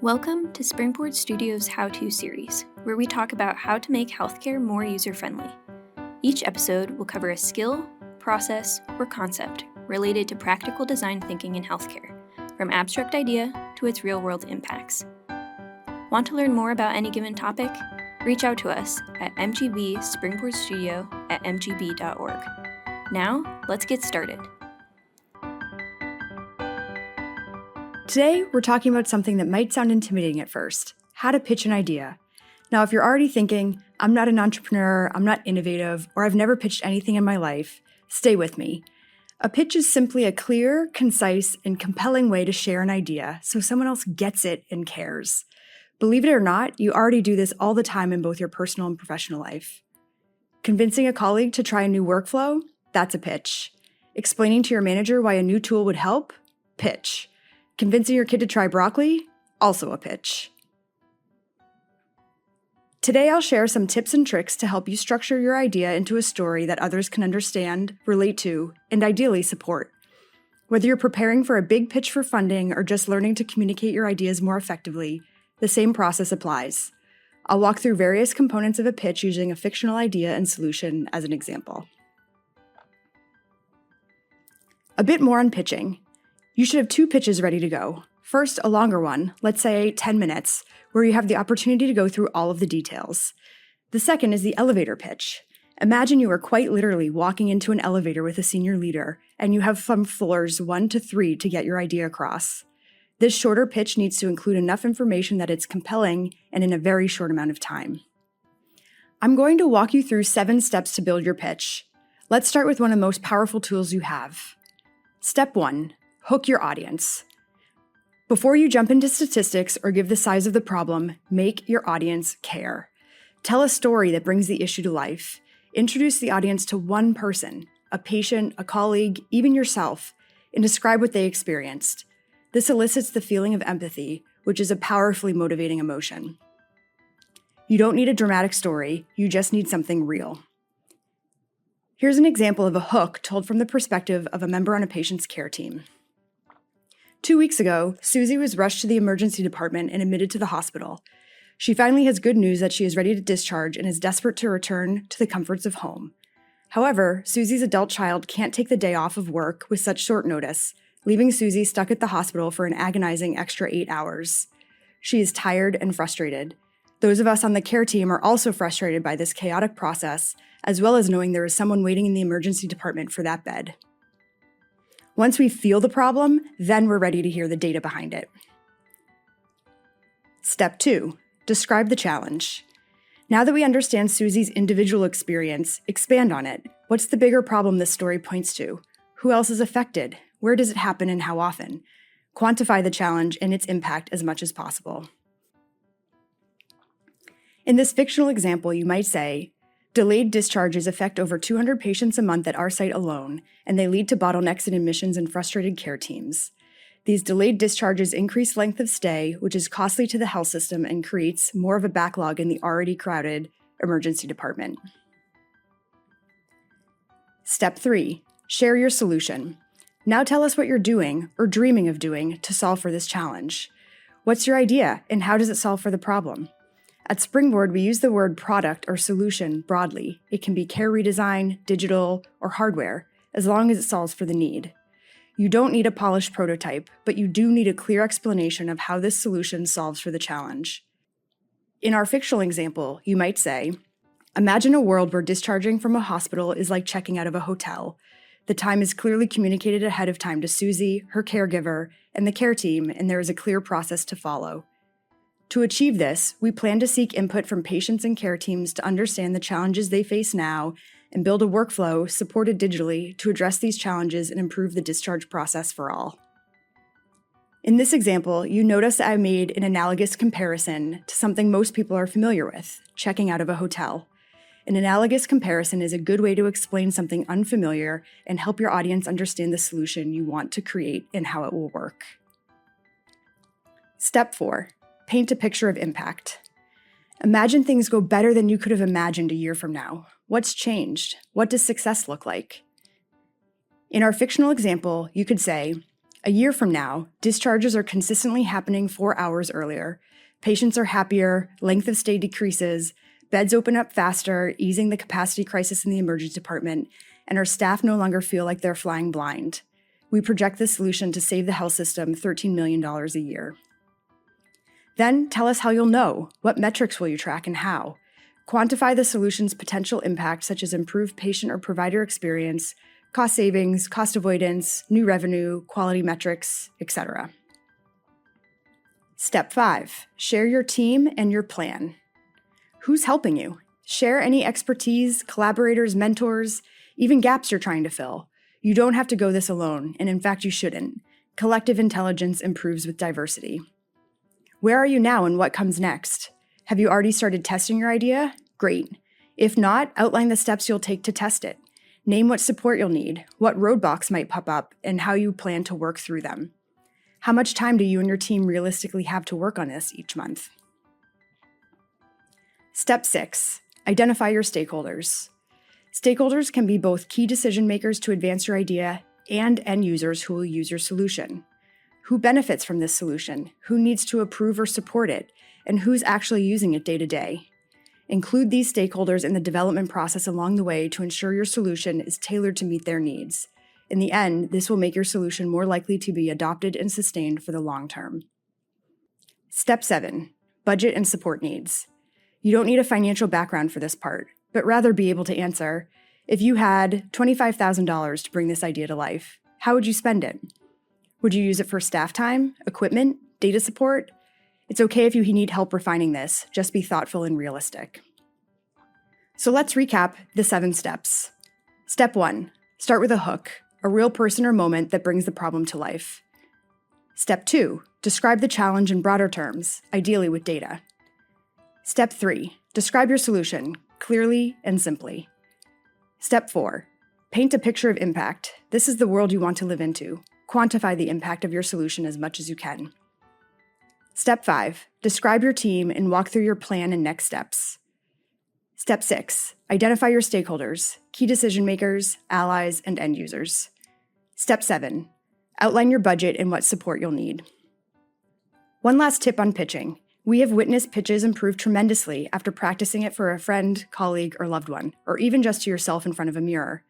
Welcome to Springboard Studios' How-To series, where we talk about how to make healthcare more user-friendly. Each episode will cover a skill, process, or concept related to practical design thinking in healthcare, from abstract idea to its real-world impacts. Want to learn more about any given topic? Reach out to us at mgbspringboardstudio@mgb.org. Now, let's get started. Today, we're talking about something that might sound intimidating at first, how to pitch an idea. Now, if you're already thinking, I'm not an entrepreneur, I'm not innovative, or I've never pitched anything in my life, stay with me. A pitch is simply a clear, concise, and compelling way to share an idea so someone else gets it and cares. Believe it or not, you already do this all the time in both your personal and professional life. Convincing a colleague to try a new workflow? That's a pitch. Explaining to your manager why a new tool would help? Pitch. Convincing your kid to try broccoli? Also a pitch. Today I'll share some tips and tricks to help you structure your idea into a story that others can understand, relate to, and ideally support. Whether you're preparing for a big pitch for funding or just learning to communicate your ideas more effectively, the same process applies. I'll walk through various components of a pitch using a fictional idea and solution as an example. A bit more on pitching. You should have 2 pitches ready to go. First, a longer one, let's say 10 minutes, where you have the opportunity to go through all of the details. The second is the elevator pitch. Imagine you are quite literally walking into an elevator with a senior leader, and you have from floors 1 to 3 to get your idea across. This shorter pitch needs to include enough information that it's compelling and in a very short amount of time. I'm going to walk you through 7 steps to build your pitch. Let's start with one of the most powerful tools you have. Step 1. Hook your audience. Before you jump into statistics or give the size of the problem, make your audience care. Tell a story that brings the issue to life. Introduce the audience to one person, a patient, a colleague, even yourself, and describe what they experienced. This elicits the feeling of empathy, which is a powerfully motivating emotion. You don't need a dramatic story, you just need something real. Here's an example of a hook told from the perspective of a member on a patient's care team. 2 weeks ago, Susie was rushed to the emergency department and admitted to the hospital. She finally has good news that she is ready to discharge and is desperate to return to the comforts of home. However, Susie's adult child can't take the day off of work with such short notice, leaving Susie stuck at the hospital for an agonizing extra 8 hours. She is tired and frustrated. Those of us on the care team are also frustrated by this chaotic process, as well as knowing there is someone waiting in the emergency department for that bed. Once we feel the problem, then we're ready to hear the data behind it. Step 2. Describe the challenge. Now that we understand Susie's individual experience, expand on it. What's the bigger problem this story points to? Who else is affected? Where does it happen and how often? Quantify the challenge and its impact as much as possible. In this fictional example, you might say, delayed discharges affect over 200 patients a month at our site alone, and they lead to bottlenecks in admissions and frustrated care teams. These delayed discharges increase length of stay, which is costly to the health system and creates more of a backlog in the already crowded emergency department. Step 3. Share your solution. Now tell us what you're doing or dreaming of doing to solve for this challenge. What's your idea, and how does it solve for the problem? At Springboard, we use the word product or solution broadly. It can be care redesign, digital, or hardware, as long as it solves for the need. You don't need a polished prototype, but you do need a clear explanation of how this solution solves for the challenge. In our fictional example, you might say, imagine a world where discharging from a hospital is like checking out of a hotel. The time is clearly communicated ahead of time to Susie, her caregiver, and the care team, and there is a clear process to follow. To achieve this, we plan to seek input from patients and care teams to understand the challenges they face now and build a workflow supported digitally to address these challenges and improve the discharge process for all. In this example, you notice that I made an analogous comparison to something most people are familiar with, checking out of a hotel. An analogous comparison is a good way to explain something unfamiliar and help your audience understand the solution you want to create and how it will work. Step 4. Paint a picture of impact. Imagine things go better than you could have imagined a year from now. What's changed? What does success look like? In our fictional example, you could say, A year from now, discharges are consistently happening 4 hours earlier. Patients are happier, length of stay decreases, beds open up faster, easing the capacity crisis in the emergency department, and our staff no longer feel like they're flying blind. We project this solution to save the health system $13 million a year. Then tell us how you'll know. What metrics will you track and how? Quantify the solution's potential impact, such as improved patient or provider experience, cost savings, cost avoidance, new revenue, quality metrics, etc. Step 5. Share your team and your plan. Who's helping you? Share any expertise, collaborators, mentors, even gaps you're trying to fill. You don't have to go this alone, and in fact, you shouldn't. Collective intelligence improves with diversity. Where are you now and what comes next? Have you already started testing your idea? Great. If not, outline the steps you'll take to test it. Name what support you'll need, what roadblocks might pop up, and how you plan to work through them. How much time do you and your team realistically have to work on this each month? Step 6. Identify your stakeholders. Stakeholders can be both key decision makers to advance your idea and end users who will use your solution. Who benefits from this solution? Who needs to approve or support it? And who's actually using it day to day? Include these stakeholders in the development process along the way to ensure your solution is tailored to meet their needs. In the end, this will make your solution more likely to be adopted and sustained for the long term. Step 7. Budget and support needs. You don't need a financial background for this part, but rather be able to answer, if you had $25,000 to bring this idea to life, how would you spend it? Would you use it for staff time, equipment, data support? It's okay if you need help refining this, just be thoughtful and realistic. So let's recap the 7 steps. Step 1, start with a hook, a real person or moment that brings the problem to life. Step 2, describe the challenge in broader terms, ideally with data. Step 3, describe your solution, clearly and simply. Step 4, paint a picture of impact. This is the world you want to live into. Quantify the impact of your solution as much as you can. Step 5, describe your team and walk through your plan and next steps. Step 6, identify your stakeholders, key decision makers, allies, and end users. Step 7, outline your budget and what support you'll need. One last tip on pitching. We have witnessed pitches improve tremendously after practicing it for a friend, colleague, or loved one, or even just to yourself in front of a mirror.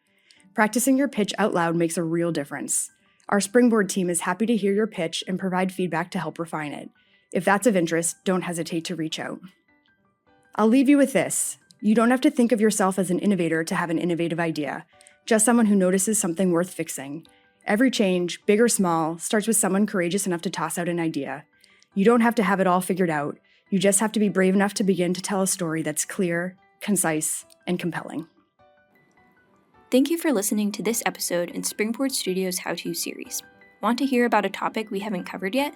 Practicing your pitch out loud makes a real difference. Our Springboard team is happy to hear your pitch and provide feedback to help refine it. If that's of interest, don't hesitate to reach out. I'll leave you with this. You don't have to think of yourself as an innovator to have an innovative idea, just someone who notices something worth fixing. Every change, big or small, starts with someone courageous enough to toss out an idea. You don't have to have it all figured out. You just have to be brave enough to begin to tell a story that's clear, concise, and compelling. Thank you for listening to this episode in Springboard Studios How-To series. Want to hear about a topic we haven't covered yet?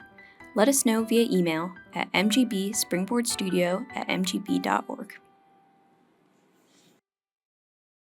Let us know via email at mgbspringboardstudio@mgb.org.